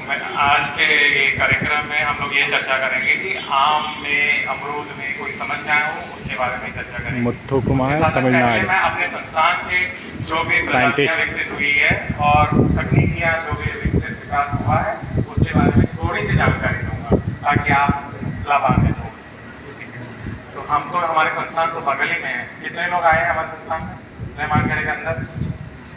आज के कार्यक्रम में हम लोग ये चर्चा करेंगे कि आम में, अमरूद में कोई समस्याएं हो उसके बारे में चर्चा करेंगे। मुथ्थू कुमार, तमिलनाडु। मैं अपने संस्थान के जो भी प्रजातियां विकसित हुई है और तकनीकियां जो भी विकास हुआ है उसके बारे में थोड़ी सी जानकारी दूंगा ताकि आप लाभान्वित हो। तो हमको हमारे संस्थान तो बगल ही में है। कितने लोग आए हैं हमारे संस्थान में? मेहमानगढ़ के अंदर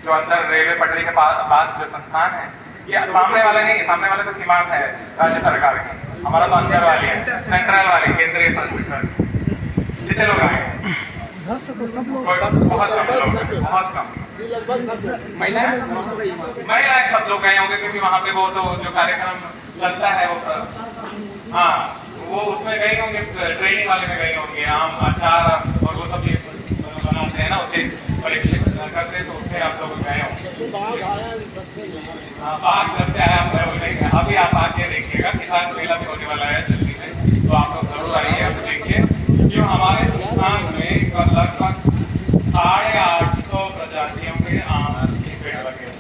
जो अंदर रेलवे पटरी के पास जो संस्थान है, ये सामने वाले नहीं, सामने वाले तो सीमांत है राज्य सरकार की, हमारा तो अंदर वाली है, सेंट्रल वाली केंद्रीय संस्थान। कितने लोग आए हैं? बहुत कम। महिलाएं सब लोग गए होंगे क्योंकि वहाँ पे वो तो जो कार्यक्रम चलता है वो, हाँ वो उसमें गए होंगे, ट्रेनिंग वाले में गए होंगे। आम अचार और वो सब बनाते हैं ना, उसे परीक्षित करते हैं, तो उससे आप लोग गए होंगे। हाँ, बाहर घर से आया हम अभी आप आके देखिएगा, किसान मेला भी होने वाला है जल्दी में, तो आप लोग जरूर आइए, आप देखिए। जो हमारे संस्थान में लगभग 850 प्रजातियों के आम के पेड़ लगे हैं।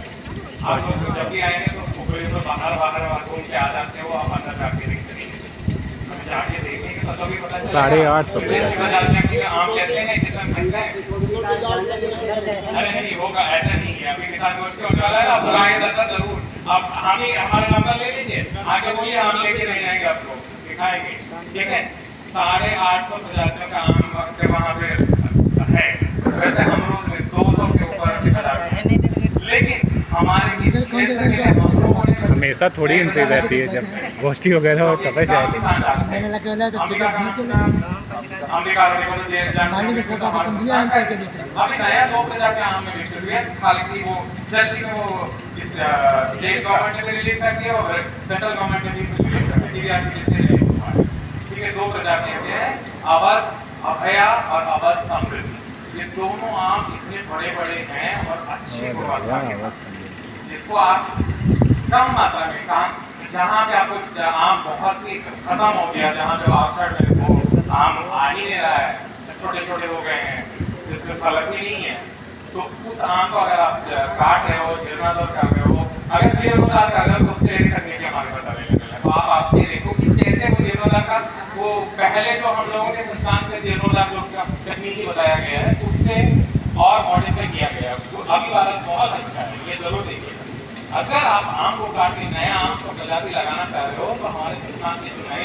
आप लोग जब भी आएंगे तो बाहर घूम के आ जाते हो, आप अंदर जाके देखते नहीं, जाके देखेंगे तो भी पता चलेगा। 850 आम कहते हैं कितना महंगा है। अरे नहीं होगा, ऐसा नहीं है। अभी किसान गोष्ठी होने वाला है, आप आएंगे जरूर। आप हमारे नंबर ले लीजिए, आगे बोलिए, हम लेके रह जाएंगे, आपको दिखाएंगे। ठीक है, 850 प्रजातियों का आम वहाँ पे है। वैसे अमरूद में 200 के ऊपर प्रजाति है, लेकिन हमारे हमेशा थोड़ी एंट्री रहती है, जब गोष्ठी वगैरह हो तब जाएगी। अभी नया 2 प्रजातियां आम में विकसित हुई है, हालांकि वो जल्दी में वो स्टेट गवर्नमेंट ने रिलीज कर दिया और सेंट्रल गवर्नमेंट ने भी रिलीज कर दिया। ठीक है, 2 प्रजातियां हैं, अवध, अभया और अवध समृद्धि। ये दोनों आम इतने बड़े बड़े हैं और अच्छी गुणवत्ता के हैं, जिसको आप कम मात्रा में जहाँ पे आपको आम बहुत ही खत्म हो गया, जहाँ जो आउटसाइड में वो आम आ ही नहीं रहा है, छोटे छोटे हो गए हैं, जिसमें फलक ही नहीं है, तो उस आम को अगर आप काट रहे हो, जीर्णोद्धार कर रहे हो, अगर जीर्णोद्धार कर रहे हो तो उसके तकनीकी हमारे पास अवेलेबल है। तो आप ये देखो कि कैसे वो जीर्णोद्धार का वो पहले जो हम लोगों के संस्थान से जीर्णोद्धार जो तकनीकी बताया गया है उससे और मॉडिफाई किया गया है, तो अभी वाला बहुत अच्छा है, ये जरूर देखिए। अगर आप आम को काट के नया आम को प्रजाति लगाना चाह रहे हो तो हमारे संस्थान के जो नए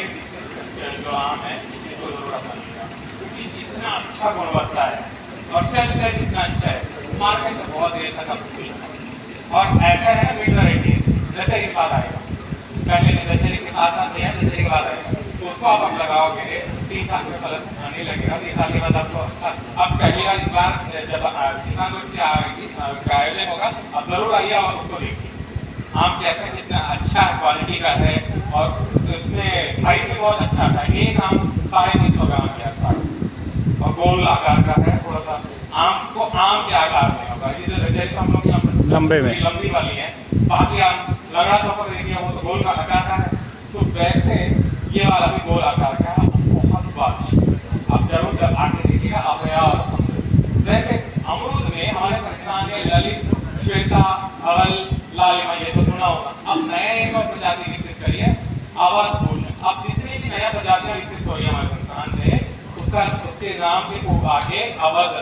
जो आम है इसको जरूर अपनाइएगा, क्योंकि जितना अच्छा गुणवत्ता है और सेल्फ लाइफ जितना अच्छा है, मार्केट में बहुत देर तक आप और ऐसा है मिड वैरायटी, जैसे के बाद आएगा, पहले दशहरे के साथ साथ है, दशहरे के बाद आएगा, तो उसको आप लगाओगे 3 साल में फल आने लगेगा। 3 साल के बाद आपको अब पहली बार इस बार जब किसान गोष्ठी आएगी का आयोजन होगा, आप जरूर आइए और उसको देखिए आम कैसे कितना अच्छा क्वालिटी का है, और उसमें साइज भी बहुत अच्छा था। एक आम 350 ग्राम के आसपास और गोल आकार का है, थोड़ा सा आम को आम के आकार में होगा। ये जो जैसे हम लोग लंबे में लंबी वाली है, बाकी आम लगा तो देखिए वो तो गोल का आकार का है, तो वैसे ये वाला भी गोल आकार का है, बहुत स्वादिष्ट। आप जरूर जब आके देखिएगा अभया और वैसे अमरूद में हमारे संस्थान में ललित, श्वेता, अवल, लालिमा, ये तो सुना होगा। अब नया एक और प्रजाति विकसित करिए, अवध भूषण। अब जितनी भी नया प्रजातियां विकसित हो रही है हमारे संस्थान से, उसके नाम के को आगे अवध,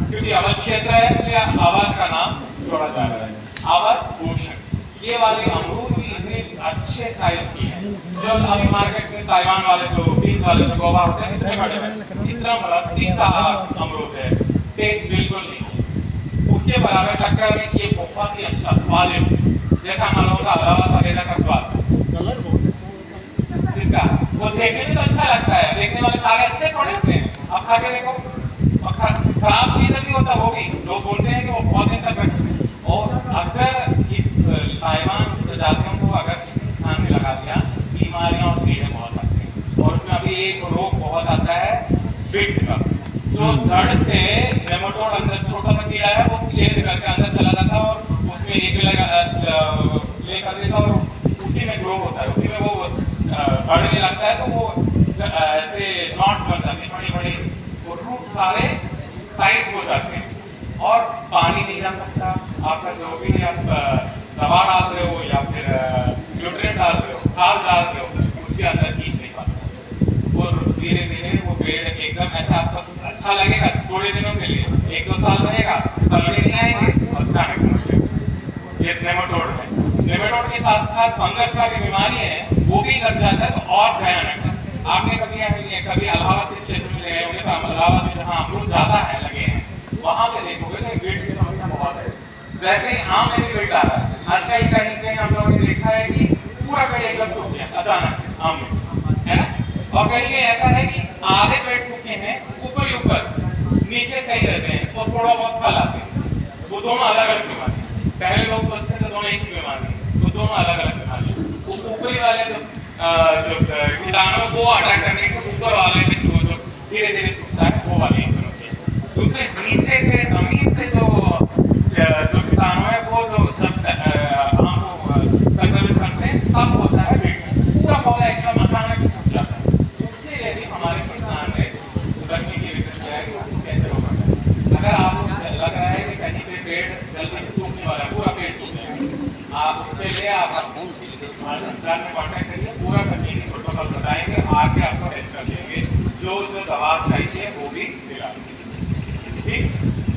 क्योंकि अवध क्षेत्र है इसलिए अवध का नाम जोड़ा जा रहा है, अवध भूषण। ये वाले अमरूद भी इतने अच्छे साइज की है, जो अभी मार्केट में ताइवान वाले जो 20 वाले जो गोवा होते हैं इसके बड़े बड़े, इतना बड़ा 30 अमरूद है, टेस्ट बिल्कुल नहीं। उसके बराबर टक्कर में ये बहुत ही अच्छा स्वादिष्ट, जैसा हम लोगों का अलावा सफेदा का स्वाद इसका, वो देखने में तो अच्छा लगता है, देखने वाले सारे अच्छे थोड़े होते हैं, अब खा के देखो, खराब चीज भी होता होगी, लोग बोलते हैं कि वो बहुत दिन तक बैठे। और अगर इस ताइवान प्रजातियों को अगर स्थान में लगा दिया, बीमारियां और कीड़े बहुत आते हैं, और उसमें अभी एक रोग बहुत आता है बिट का, जो जड़ से नेमाटोड अंदर छोटा सा कीड़ा है वो छेद करके अंदर चला जाता है और उसमें एक ले कर देता और उसी में ग्रो होता है, उसी में वो बढ़ने लगता है, तो वो ऐसे नॉट्स बन जाते हैं बड़ी बड़ी, वो रूट सारे टाइट हो जाते हैं और पानी नहीं जा सकता, आपका जो भी आप दवा डाल रहे हो या फिर न्यूट्रिएंट नेमेटोड है। नेमेटोड के साथ साथ फंगस का भी बीमारी है, वो भी लग जाता है तो और भयानक है। आपने कभी कभी इलाहाबाद के क्षेत्र में गए होंगे तो इलाहाबाद में जहाँ अमरूद ज्यादा है लगे हैं वहां पे देखोगे तो वेट की समस्या बहुत है। वैसे ही आम में भी वेट आ रहा है। आजकल कहीं कहीं हम लोगों ने देखा है कि पूरा पेड़ एकदम सूख गया अचानक आम में, है ना। और कहीं ऐसा है कि आधे पेड़ सूखे हैं ऊपर ही ऊपर, नीचे सही रहते हैं तो थोड़ा बहुत फल आते हैं। वो दोनों अलग अलग बीमारी। पहले लोग सोचते थे दोनों एक ही बीमारी, वो दोनों अलग अलग बीमारी। ऊपरी वाले जो कीटाणु को अटैक करने के ऊपर वाले में जो धीरे धीरे सूखता है वो वाली समस्या। दूसरे नीचे से जमीन से जो कीटाणु है वो जो सब आम को संक्रमित करते हैं तब होता है पेट में। पूरा पौधा एकदम अचानक सूख जाता है। उसके लिए भी हमारे किसान ने रखने की विकल्प किया है कि उसको कैसे रोका जाए। अगर आपको लग रहा है कि कहीं पे पेड़ जल्दी सूखने वाला है, पूरा पेड़ सूख जाएगा, आप उसके लिए आप संस्थान में कॉन्टैक्ट करिए, पूरा कंटिन्यू प्रोटोकॉल बताएंगे, आके आपको हेल्प कर देंगे, जो दवा चाहिए वो भी दिला देंगे। ठीक,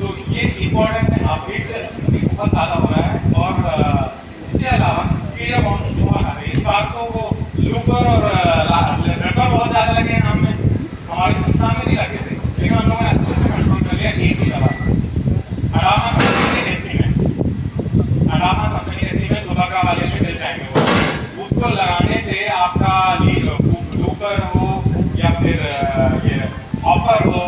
तो ये इम्पोर्टेंट है। अपडेट बहुत ज़्यादा हो रहा है। और इसके अलावा कीड़े बहुत जो आ रहे हैं इस बार तो वो लूपर और रबर बहुत ज़्यादा लगे हैं आम में, हमारे संस्थान में नहीं लगे थे, लेकिन हम लोगों ने अच्छे से कंट्रोल कर लिया। एक ही दवा अडामा कंपनी एसी में दुबका वाले में मिल जाएंगे, वो उसको लगाने से आपका लूपर हो या फिर ये ऑफर हो,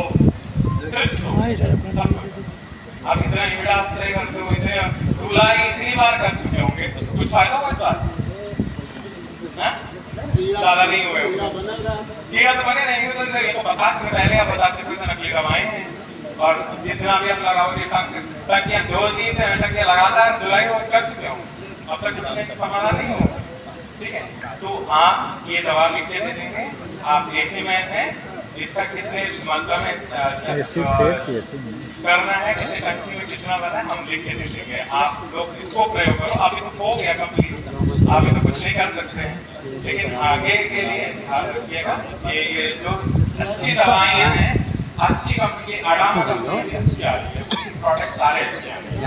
आप इतना इमड़ा स्प्रे करते हो, इतने धुलाई इतनी बार कर चुके होंगे, कुछ फायदा हुआ इस बार? ज्यादा नहीं हुए कीड़ा तो बने नहीं, तो ये तो 50 में पहले या 50 में नकली दवाएं हैं। और जितना भी आप लगाओगे टंकियां 2-3 टंकियां लगातार जुलाई हो कर चुके हो, अब तक किसी का समाधान नहीं होगा। ठीक है, तो आप ये दवा लिख के दे देंगे। आप एसी में हैं, इसका कितने मात्रा में करना है, कितने टंकी में कितना बना है, हम लिख के दे देंगे। आप लोग इसको प्रयोग करो। अभी तो हो गया कंप्लीट, आप तो कुछ नहीं कर सकते हैं, लेकिन आगे के लिए ध्यान रखिएगा कि ये जो अच्छी दवाएं हैं, अच्छी कंपनी की अडामा कंपनी की अच्छी आ रही है, प्रोडक्ट सारे अच्छे आ रहे हैं।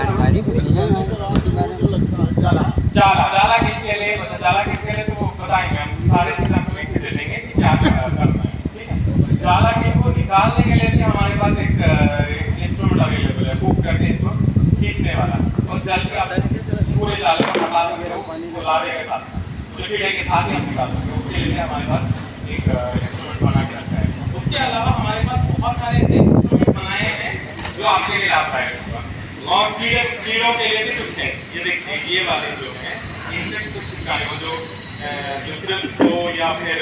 जाला किसके लिए तो बताएंगे हम, सारे चीज़ आपको लिख के दे देंगे कि क्या करना है। ठीक है, जाला के को निकालने के लिए भी हमारे पास एक इंस्ट्रूमेंट अवेलेबल है, बुक करके इसको खींचने वाला, और जल के आप पूरे जाले को हटा देंगे, वो लावे के साथ कीड़े के साथ ही हम निकाल सकते हैं। उसके लिए हमारे पास एक इंस्ट्रूमेंट बना के रखा है। उसके अलावा हमारे पास बहुत सारे ऐसे इंस्ट्रूमेंट बनाए हैं जो आपके लिए लाभदायक होगा। और कीड़ों के लिए भी कुछ है, ये देखिए ये वाले जो है इनसे कुछ चिपकाने को जो हो या फिर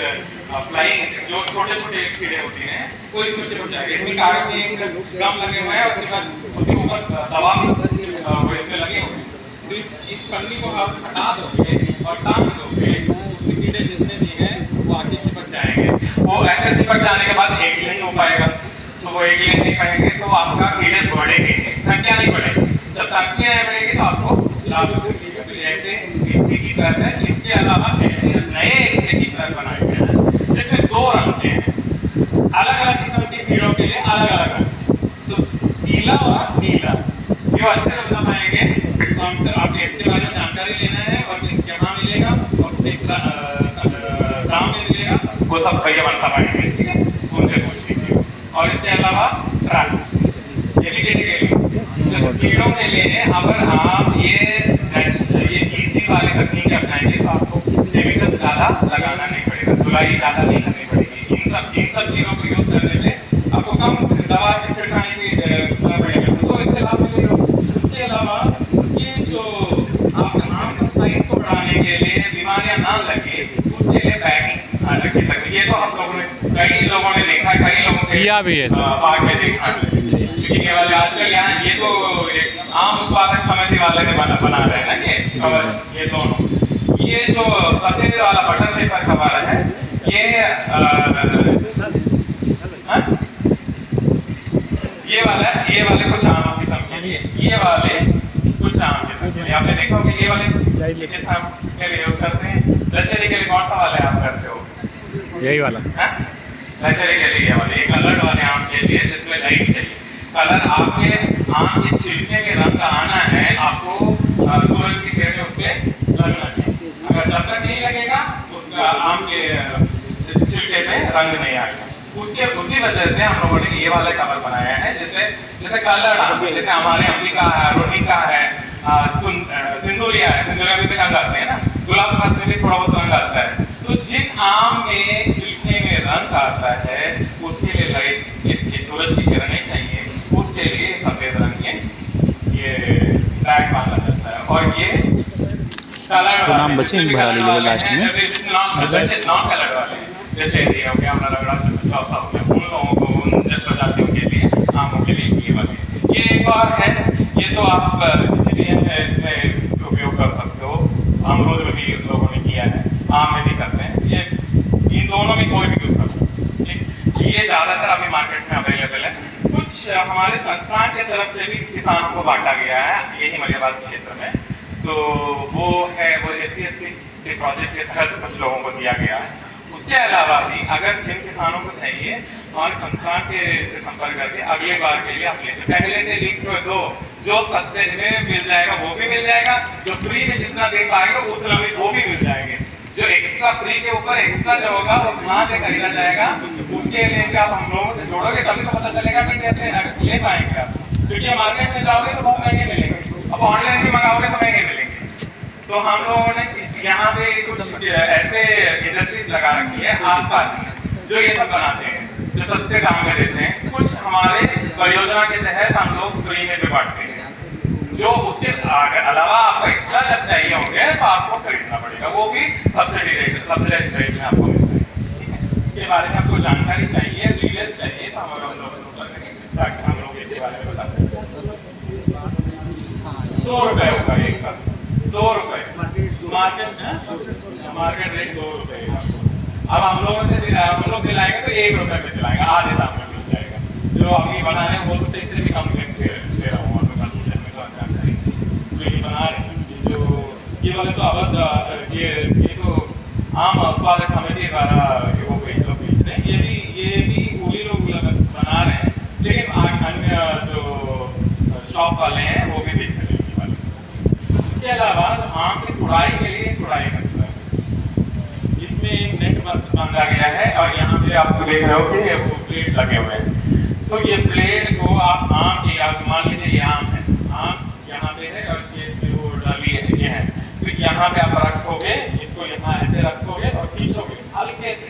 फ्लाइंग जो छोटे छोटे कीड़े होते हैं वो इसमें चिपक जाएंगे। इसमें कागज में एक गम लगे हुए हैं, उसके बाद उसके ऊपर दवा भी इसमें लगे हुए हैं। तो इस पन्नी को आप हटा दोगे और टांग दोगे, उसके कीड़े जितने भी हैं वो आगे चिपक जाएंगे। वो ऐसे चिपक जाने के बाद एक ही नहीं हो पाएगा, तो वो एक ही नहीं पाएंगे तो आपका कीड़े बढ़ेंगे, संख्या नहीं बढ़ेगी। जब संख्या नहीं बढ़ेगी तो आपको लाभ ऐसे इसकी की तरह है। इसके अलावा ऐसे नए की तरह बनाए गए हैं जिसमें 2 रंग के हैं, अलग अलग किस्म के कीड़ों के लिए अलग अलग रंग, तो पीला और नीला। ये अच्छे से बता पाएंगे तो हमसे आपको इसके बारे में जानकारी लेना है और किस कहाँ मिलेगा और किस दाम में मिलेगा वो सब भैया बता पाएंगे। ठीक है, उनसे पूछ लीजिए। और इसके अलावा ट्रैक ये भी देने के लिए कीड़ों के लिए अगर आप ये इसी वाले तकनीक अपनाएंगे तो आपको केमिकल ज़्यादा लगाना नहीं पड़ेगा, धुलाई ज़्यादा नहीं करनी पड़ेगी। इन सब चीज़ों को यूज़ करने से आपको कम दवा छिड़काने की पड़ेगा, तो इससे लाभ मिलेगा। इसके अलावा ये जो आपके आम का साइज को बढ़ाने के लिए बीमारियां ना लगे उसके लिए बैगिंग रखी सकते। ये तो हम लोगों ने कई लोगों ने देखा है, कई लोगों के भी है बाग में देखा है। केवल आजकल यहाँ ये तो एक आम उत्पादक समिति वाले ने बना रहे हैं ना ये दोनों। ये जो सफेद वाला बटन पेपर कवर है ये वाले कुछ आम किस्म के लिए, ये वाले कुछ आम किस्म के लिए आपने देखा होगा। ये वाले किस आम के लिए यूज करते हैं? लचेरी के लिए कौन सा वाले आप करते हो? यही वाला लचेरी के लिए वाले, एक कलर वाले आम के लिए जिसमें लाइट चाहिए कलर। आपके आम के छिलके के रंग का आना है, आपको सूरज की किरणें उस पर आम के छिलके में रंग नहीं आएगा। उसके उसी वजह से हम लोगों ने ये वाला कवर बनाया है, जैसे कलर आम, जैसे हमारे अम्बिका है, रोटिका है, सिंदूरिया है, सिंदूरिया में भी रंग आते हैं ना, गुलाब खास में भी थोड़ा बहुत रंग आता है। तो जिन आम में छिलके में रंग आता है उसके लिए लाइट सूरज की किरणें चाहिए, उसके लिए सफेद रंग ये टैग माना जाता है। और ये कलर जो नाम बचे भरा लीजिए लास्ट में, नॉन कलर वाले जैसे ये हो गया अपना रगड़ा चौथा हो गया, उन लोगों को, उन जिस प्रजातियों के लिए, आमों के लिए ये वाले। ये एक और है, ये तो आप किसी भी इसमें उपयोग कर सकते हो, अमरूद में भी लोगों ने किया है, आम में भी करते हैं, ये इन दोनों में कोई भी यूज कर सकते हैं। ये ज़्यादातर अभी मार्केट में अवेलेबल है। कुछ हमारे संस्थान की तरफ से भी किसानों को बांटा गया है यही मलियाबाद क्षेत्र में, तो वो है वो SC/ST के प्रोजेक्ट के तहत कुछ लोगों को दिया गया है। उसके अलावा भी अगर जिन किसानों को चाहिए हमारे संस्थान के से संपर्क करके अगले बार के लिए आप लेते, पहले से लिंक दो, जो सस्ते में मिल जाएगा वो भी मिल जाएगा, जो फ्री में जितना दे पाएगा उतना भी वो भी मिल जाएंगे। जो एक्स्ट्रा फ्री के ऊपर एक्स्ट्रा जो होगा वो कहाँ से खरीदा जाएगा, उसके लिए आप हम लोगों से जोड़ोगे तभी तो पता चलेगा कि कैसे ले पाएंगे आप, क्योंकि मार्केट में जाओगे तो बहुत महंगे मिलेंगे, अब ऑनलाइन भी मंगाओगे तो महंगे मिलेंगे। तो हम लोगों ने यहाँ पे कुछ ऐसे इंडस्ट्रीज लगा रखी है आसपास जो ये सब बनाते हैं, जो सस्ते दाम में देते हैं। कुछ हमारे परियोजना के तहत हम लोग फ्री में भी बांटते हैं, जो उसके अलावा आपको एक्स्ट्रा जब चाहिए होंगे तो आपको खरीदना पड़ेगा, वो भी सब्सिडी रेट में आपको मिलता है। ठीक है, इसके बारे में आपको जानकारी चाहिए, डिटेल्स चाहिए तो हम लोग ताकि हम लोग इसके बारे में बता सकें। 2 रुपये होगा एक का, 2 रुपये मार्केट रेट 2 रुपये। अब हम लोग दिलाएंगे तो 1 रुपये में दिलाएंगे, आधे दाम में मिल जाएगा। जो अभी बना रहे हैं वो तो इससे भी कम दे रहा हूँ बना रहे हैं। जो ये वाले तो अब ये तो आम उत्पादक समिति द्वारा वो लोग बेचते हैं, ये भी वही लोग बना रहे हैं, लेकिन अन्य जो शॉप वाले हैं वो भी बेच रहे हैं वाले। इसके अलावा आम की तुड़ाई के लिए तुड़ाई करता है, इसमें एक नेट बांधा गया है और यहाँ पे आप देख रहे हो कि वो प्लेट लगे हुए हैं। तो ये प्लेट को आप आम के, आप मान लीजिए ये आम है, आम यहाँ पे है और ये है, तो यहाँ पे आप रखोगे, इसको यहाँ ऐसे रखोगे और खींचोगे हल्के से,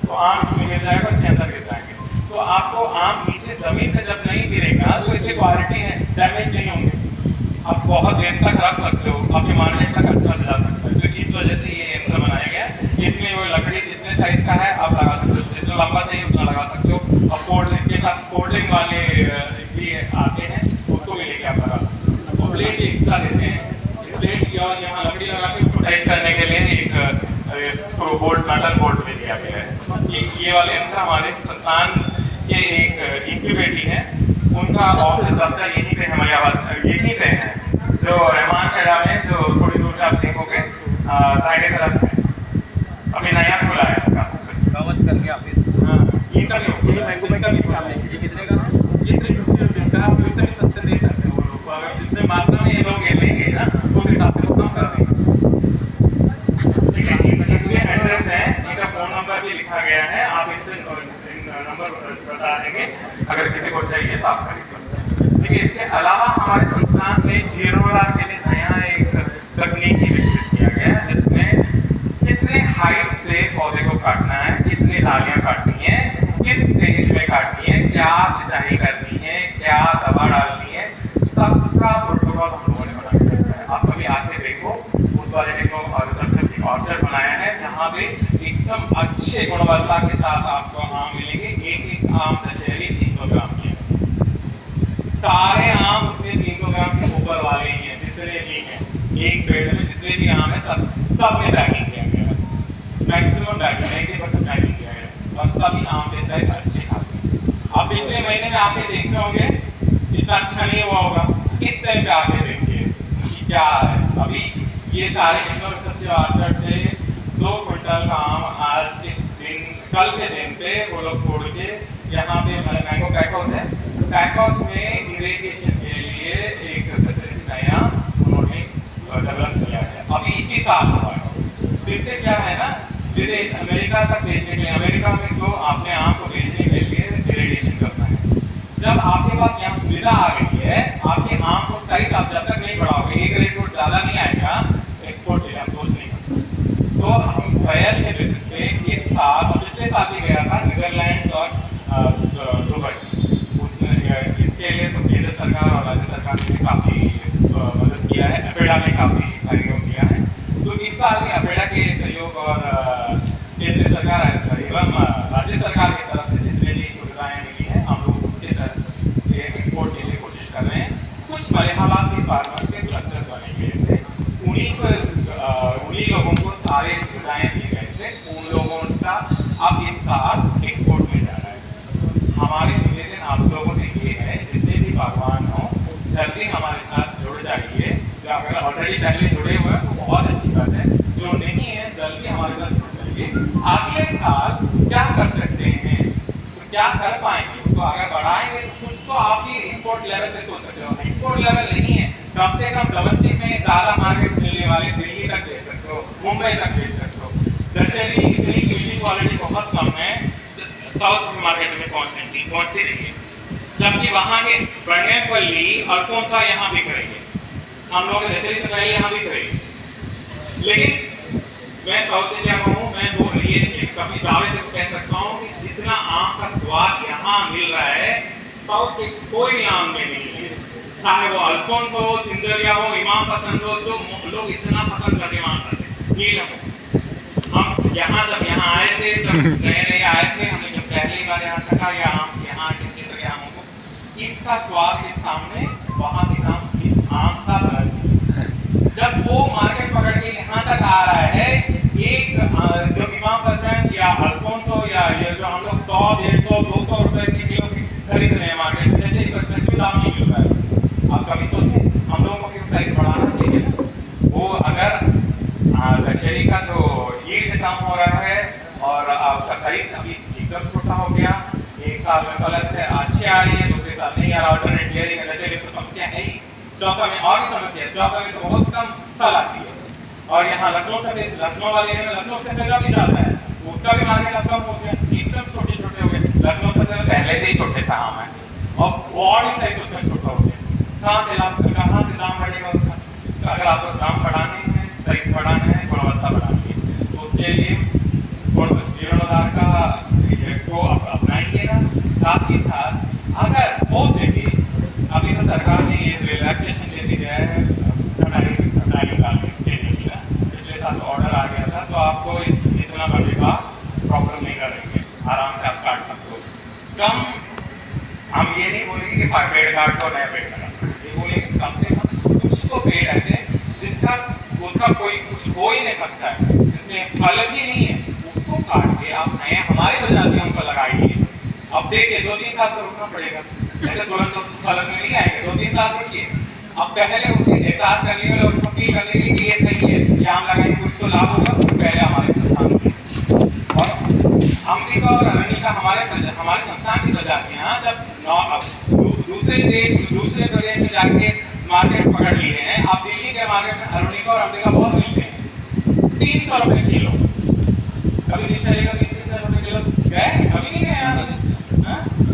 तो आम इसमें गिर जाएगा, इसके अंदर गिर जाएंगे। तो आपको आम नीचे जमीन पे जब नहीं गिरेगा तो इसकी क्वालिटी है, डैमेज नहीं होंगे, आप बहुत देर तक रख सकते हो, आपके मार्केट तक अच्छा जा सकता है। तो इस वजह से ये यंत्र बनाया गया है। इसमें वो लकड़ी जितने साइज का है आप लगा सकते हो, जितना लंबा चाहिए उतना लगा सकते हो। और इसके साथ फोल्डिंग वाले भी आते हैं, उसको भी लेके आप लगा सकते हो। प्लेट एक्स्ट्रा देते हैं, प्लेट और यहाँ लकड़ी लगा के उसको टाइट करने के लिए एक बोल्ट, नटल बोल्ट भी दिया गया है। ये वाले यंत्र हमारे संस्थान के एक इंक्यूबेटी है, उनका ऑफिस दफ्तर यहीं पे है, यहीं पे है, जो रहमान खेड़ा में, जो थोड़ी दूर से आप देखोगे साइड तरफ है, अभी नया खुला है उनका कवच करके ऑफिस। हाँ, ये मैंगो के सामने ये कितने का है? ये 350 रुपीज़ का, आप इससे भी सस्ते दे सकते हो लोगों को, अगर जितने मात्रा में ये लोग लेंगे ना उस हिसाब से वो कम कर देंगे। ये एड्रेस है, इनका फ़ोन नंबर भी लिखा गया है, आप इससे नंबर बता देंगे, अगर किसी को चाहिए तो आप खरीद सकते हैं। देखिए, इसके अलावा हमारे संस्थान में जीरोला के लिए नया एक तकनीकी विकसित किया गया है, जिसमें कितने हाइट से पौधे को काटना है, कितनी डालियां काटनी है, किस स्टेज में काटनी है, क्या सिंचाई करनी है, क्या दवा डालनी है, सबका प्रोटोकॉल हम लोगों ने बना के रखा है। आप कभी आके देखो, उस वाले को ऑर्चर्ड बनाया है जहाँ पे एकदम अच्छे गुणवत्ता के साथ आपको आम मिलेंगे। एक आम दशहरी 300 ग्राम के, सारे आम उसमें 300 ग्राम के ऊपर वाले ही हैं, जितने भी हैं एक पेड़ में जितने भी आम है सब में पैकिंग किया गया है, मैक्सिमम पैकिंग 90% पैकिंग किया गया है, और सभी आम के साइज अच्छे खाते हैं। आप पिछले महीने में आके देखते होंगे, इतना अच्छा नहीं हुआ होगा, इस टाइम पे आके देखिए कि क्या है। अभी ये सारे ऑर्चर्ड से 2 क्विंटल का आम आज के दिन, कल के दिन पे वो लोग तोड़ के यहाँ पे मैंगो पैकहाउस है, पैकहाउस में इरिगेशन के लिए एक फैसिलिटी नया उन्होंने डेवलप किया है, अभी इसी साल हुआ है। तो इससे क्या है ना, जैसे इस अमेरिका तक भेजने के लिए, अमेरिका में तो आपने आम को भेजने के लिए इरिटेशन करना है। जब आपके पास यहाँ सुविधा आ गई है, आपके आम को साइज आप जब तक नहीं बढ़ाओगे, एक रेट ज़्यादा नहीं आएगा, एक्सपोर्ट के लिए हम सोच नहीं करते। तो हम ट्रायल के बेसिस पे इस साल और पिछले साल भी गया था नीदरलैंड और दुबई, उसमें इसके लिए तो केंद्र सरकार और राज्य सरकार ने भी काफ़ी मदद किया है, अपेडा ने काफ़ी सहयोग किया है। तो इस साल भी अपेडा के सहयोग और केंद्र सरकार एवं राज्य सरकार की तरफ से जितने भी सुविधाएं मिली हैं, हम लोग उसके तरफ एक्सपोर्ट के लिए कोशिश कर रहे हैं। कुछ मलयालम के फार्मर के क्लस्टर बने हुए थे, उन्हीं लोगों को सारे सुविधाएं दी गए थे, उन लोगों का अब इस साल एक्सपोर्ट में जा रहा है। हमारे निवेदन आप लोगों से ये है, जितने भी बागवान हो जल्दी हमारे साथ जुड़ जाइए। जो अगर ऑलरेडी पहले जुड़े हुए हैं तो बहुत अच्छी बात है, जो नहीं है जल्दी हमारे साथ जुड़ जाइए। अगले साल क्या कर सकते हैं, तो क्या कर पाएंगे, तो अगर बढ़ाएंगे तो कुछ तो आप ही एक्सपोर्ट लेवल पे सोच सकते हो। एक्सपोर्ट लेवल नहीं है, कम से कम डोमेस्टिक में ज़्यादा मार्केट मिलने वाले दिल्ली तक भेज सकते हो, मुंबई तक भेज सकते हो। दशहरी इतनी यूनिट क्वालिटी बहुत कम है, साउथ मार्केट में पहुंचती नहीं है, जबकि वहाँ के बर्नेपल्ली अल्फोंसा यहाँ भी करेंगे, हम लोग दशहरी से पहले यहाँ भी करेंगे। लेकिन मैं साउथ इंडिया में हूँ, मैं वो ये कभी दावे से कह सकता हूँ कि जितना आम का स्वाद यहाँ मिल रहा है, साउथ के कोई आम में नहीं है। चाहे वो अल्फोंस हो, सिंदरिया हो, इमाम पसंद हो, जो लोग इतना पसंद करके वहाँ करते हैं। हम यहाँ जब यहाँ आए थे, जब नए आए थे, हमने जब पहली बार यहाँ चखा या आम यहाँ के क्षेत्र के आमों को, इसका स्वाद इस सामने वहाँ के आम सा बना। जब वो मार्केट पकड़ के यहाँ तक आ रहा है, एक जो इमाम पसंद या अल्फोंसो या ये जो हम लोग 100, 150, 200 रुपए के किलो खरीद रहे हैं मार्केट में, जैसे एक दाम नहीं मिल रहा है। आप कभी सोचें हम लोगों को साइज बढ़ाना चाहिए ना। वो अगर दशहरी का जो यील्ड कम हो रहा है और आपका खरीद अभी एकदम छोटा हो गया, एक साल में कलर से अच्छी आ रही है, दूसरे साल नहीं आ रहा, ऑल्टरनेट ईयरिंग दशहरी तो समस्या है ही। चौथा में और भी समस्या है, चौथा में तो बहुत कम फल आती है। और यहाँ लखनऊ वाले एरिया में लखनऊ से भी ज़्यादा है, उसका भी मार्केट अब कम हो गया, एकदम छोटे छोटे हो गए। लखनऊ से पहले से ही छोटे था आम है, और और ही साइज उसका छोटा हो गया। कहाँ से दाम बढ़ेगा उसका? तो अगर आपको दाम बढ़ाने हैं, साइज बढ़ाना है, गुणवत्ता बढ़ानी है, तो उसके लिए जीर्णोद्धार का को अपनाइएगा। साथ ही साथ अगर हो सके, अभी तो सरकार ने ये रिलैक्सेशन दे दिया है, पिछले साल ऑर्डर आ गया था, तो आपको इतना बढ़ेगा प्रॉब्लम नहीं करेंगे, आराम से आप काट सकते हो। कम हम ये नहीं बोलेंगे कि पेड़ काट दो, नया पेड़ लगा, ये बोलेंगे कम से कम कुछ तो पेड़ ऐसे जिसका उसका कोई कुछ हो ही नहीं सकता है, जिसमें फल ही नहीं है, उसको काट के आप नए हमारे प्रजातियों को लगाइए। अब देखिए 2-3 साल तो रुकना पड़ेगा, ऐसे तुरंत तो फल में नहीं आएंगे, 2-3 साल रुकिए। अब पहले उसके एहसास करने वाले उसको फील करने के लिए ये सही है कि आम लगाएंगे कुछ तो लाभ होगा, तो पहले हमारे संस्थान और अमेरिका और अमेरिका हमारे संस्थान की प्रजातियाँ जब दूसरे प्रदेश में जाके मार्केट पकड़ लिए हैं। आप दिल्ली के मार्केट में अरुणिका और अमेरिका बहुत मिलते हैं, 300 रुपए किलो, कभी नहीं चलेगा 300 रुपए किलो गए, कभी नहीं गए,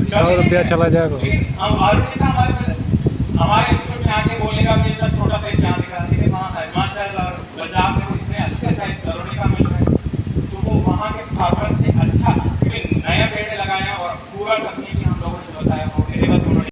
100 रुपया चला जाएगा। हम अरुणिका हमारे स्कूल में आके बोलेगा